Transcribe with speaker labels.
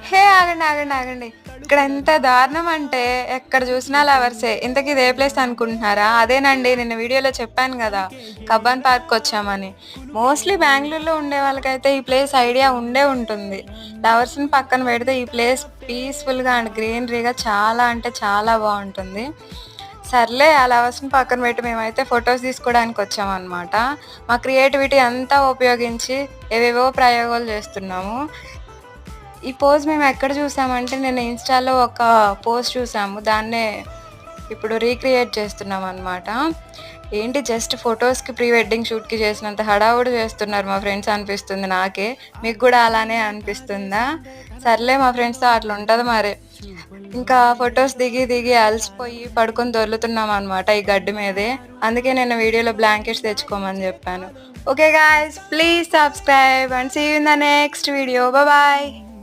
Speaker 1: హే ఆగండి ఆగండి ఆగండి. ఇక్కడ ఎంత దారుణం అంటే ఎక్కడ చూసినా లవర్సే. ఇంతకీ ఇదే ప్లేస్ అనుకుంటున్నారా? అదేనండి, నిన్న వీడియోలో చెప్పాను గదా! కబ్బన్ పార్క్‌కొచ్చామని. మోస్ట్‌లీ బెంగుళూరులో ఉండే వాళ్ళకైతే ఈ ప్లేస్ ఐడియా ఉండే ఉంటుంది. లవర్స్‌ని పక్కన పెడితే ఈ ప్లేస్ పీస్‌ఫుల్‌గా అండ్ గ్రీనరీగా చాలా అంటే చాలా బావుంటుంది. సర్లే ఆ లవర్స్‌ని పక్కన పెట్టి మేమైతే ఫోటోస్ తీసుకోవడానికొచ్చామనమాట. మా క్రియేటివిటీ అంతా ఉపయోగించి ఏవేవో ప్రయోగాలు చేస్తున్నాము. ఈ పోజ్ మేమెక్కడ చూసామంటే, నిన్న ఇన్‌స్టాలో ఒక పోస్ట్ చూసాము. దాన్నే ఇప్పుడు రీక్రియేట్ చేస్తున్నామనమాట. ఏంటి జస్ట్ ఫోటోస్‌కి ప్రీ వెడ్డింగ్ షూట్‌కి చేసినంత హడావుడి చేస్తున్నారు మా ఫ్రెండ్స్ అనిపిస్తుంది నాకే. మీకు గూడా అలానే అనిపిస్తుందా? సర్లే మా ఫ్రెండ్స్‌తో అట్లుంటది మరి. ఇంకా ఫోటోస్ దిగి దిగి అలసిపోయి పడుకొని దొర్లుతున్నామనమాట ఈ గడ్డి మీదే. అందుకే నిన్న వీడియోలో బ్లాంకెట్స్ తెచ్చుకోమని జెప్పాను. Okay guys, please subscribe and see you in the next video. Bye.